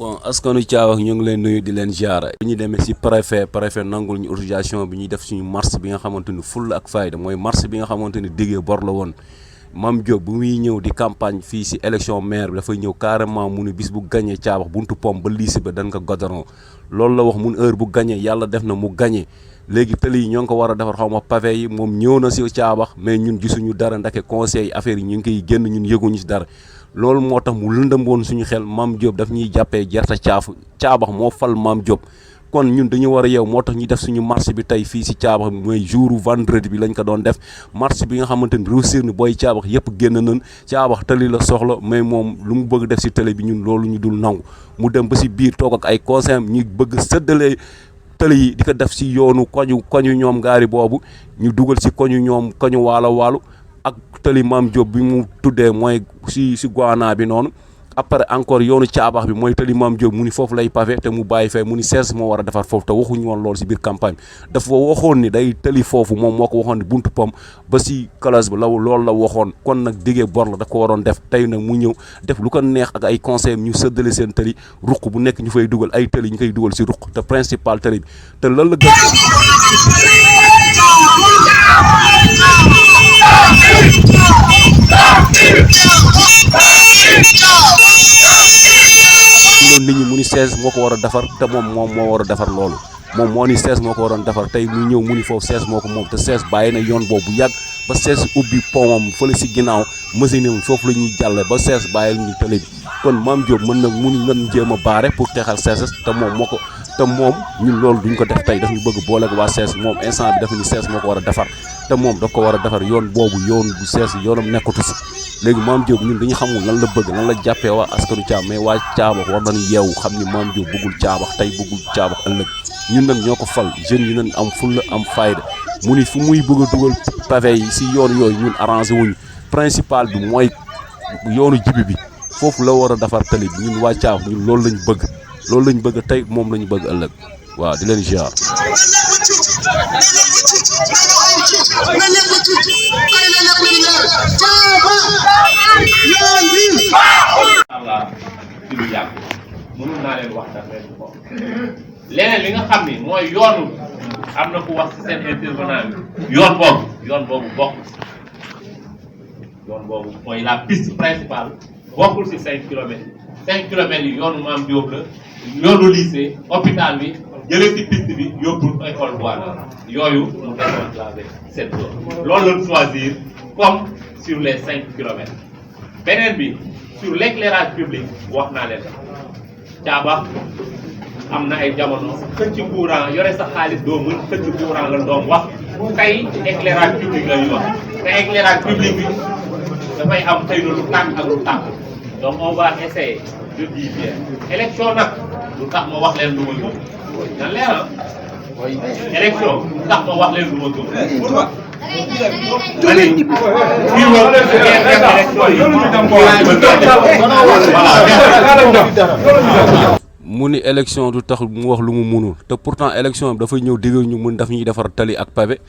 bon askanu Thiaw ñu ngi leen nuyu di leen ziar bi ñu demee ci préfet nangul ñu autorisation bi ñuy def suñu marche bi nga xamante ni fulla ak fayda mooy marche bi nga xamante ni diggee bor la woon Mame Diop bu muy ñëw di campagne fii ci élection maire bi dafay ñëw carrément mu ne bis bu gagné Thiaw buntu pom ba lycée ba dañ ko goudron loolu la wax mun heure bu gagné yàlla def na mu gagné léegi tëli yi ñoo ngi ko war a defar xaw ma pavé yi moom ñëw na ci Thiaw mais ñun gisuñu dara ndake conseil affaire yi ñu ngi koy génn ñun yëguñu ci dara loolu moo tax mu lëndëm woon suñu xel Mame Diop daf ñuy jàppee gerte caabax moo fal Mame Diop kon ñun dañu war a yeew moo tax ñu def suñu marche bi tey fii si caabax bi mooy jour vendredi bi lañ ko doon def marche bi nga xamante ni réussir ni booy caabax yëpp génn nañ caabax tali la soxla mais moom lu mu bëgg def si tali bi ñun loolu ñu dul nangu mu dem ba si biir toog ak ay conseils ñu bëgg séddale tali yi di ko def si yoonu koñu ñoom gaari boobu ñu dugal si koñu waalo ak tali Mame Diop bi mu tuddee mooy si Guana bi noonu après encore yoonu caabax bi mooy tali Mame Diop mu ni foofu lay pavé te mu bàyyi fee mu ni sees moo war a defar foofu te waxuñu woon loolu si biir campagne dafa waxoon ni day tali foofu moom moo ko waxoon ni buntu pom ba si classe ba loolu la waxoon kon nag diggee bor la daf ko waroon def tey nag mu ñëw def lu ko neex ak ay conseil ñu sëddale seen tali ruq bu nekk ñu fay dugal ay tali ñu koy dugal si ruq te principal tali bi te loolu la gën nit ñi mu ni 16 moo ko war a defar te moom moo war a defar loolu moom moo ni 16 moo ko waroon defar tey muy ñëw mu ni foofu 16 moo ko moom te 16 bàyyi na yoon boobu bu yàgg ba 16 ubbi pomam fële si ginnaaw machine am foofu la ñuy jàlle ba 16 bàyyil ñu télé bi kon Mame Diop mën nag mu ni ngeen jéem a baare pour texal 16 te moom ñun loolu duñ ko def tey daf ñu bëgg boole ak waa 16 moom instant bi dafa ni 16 moo ko war a defar te moom daf ko war a defar yoon boobu yoon bu 16 yoonam nekkatu si léegi Mame Diop ñun dañu xamul lan la bëgg lan la jàppee waa askanu Thiaw mais waa caabax war nañu yeewu xam ni Mame Diop bëggul caabax tey bëggul caabax ëllëg ñun nag ñoo ko fal jeunes yi nañ am fulla am fayda mu ni fu muy bëgg a dugal pavé yi si yoon yooyu ñun arrangé wuñu principal bi mooy yoonu jibi bi foofu la war a defar tali bi ñun waa caabax ñun loolu lañ bëgg tey moom lañu bëgg ëllëg waaw di leen ziar mënul naa leen wax daf leen ko leneen li nga xam ni mooy yoonu am na ku wax ci seen intervenant bi yoon boobu bokk yoon boobu mooy la piste principale bokkul ci 5 kilomètres 5 kilomètres yi yoonu Mame Diop la yoonu lycée hôpital bi jëlee ci piste bi yóbbu école Guana yooyu mu désenclavé cette zone loolu lañ choisir comme sur les 5 kilomètres beneen bi sur l'éclairage public wax naa leen caabax am na ay jamono xëcc courant yore sa xaalis doo mën xëcc courant la doom wax tey éclairage public la ñu wax te éclairage public bi dafay am xëy na lu tàkk ak lu tàkk donc on va essayer de dire bien élection nag lu tax ma wax leen lu ma gëm na leer élection lu tax ma wax leen lu ma gëm mu ni élection du tax mu wax lu mu munul te pourtant élection bi dafay ñëw diggal ñu mun daf ñuy defar tali ak pavé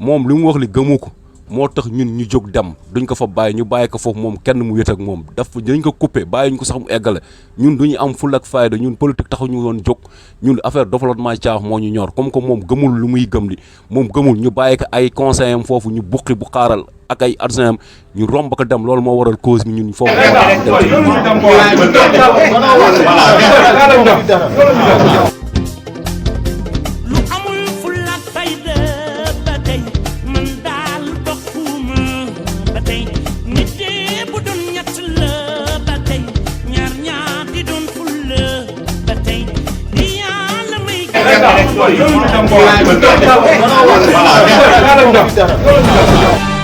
moom li mu wax li gëmu ko moo tax ñun ñu jóg dem duñ ko fa bàyyi ñu bàyyi ko foofu moom kenn mu wét ak moom dañ ko coupé bàyyi ñu ko sax mu eggale ñun duñu am ful ak fayda ñun politique taxu ñu woon jóg ñun affaire développement Thiaw moo ñu ñor comme que moom gëmul lu muy gëm li moom gëmul ñu bàyyi ko ay conseil am foofu ñu buqi bu xaaral ak ay adjoint am ñu romb ko dem loolu moo waral cause bi ñun foofu élection yi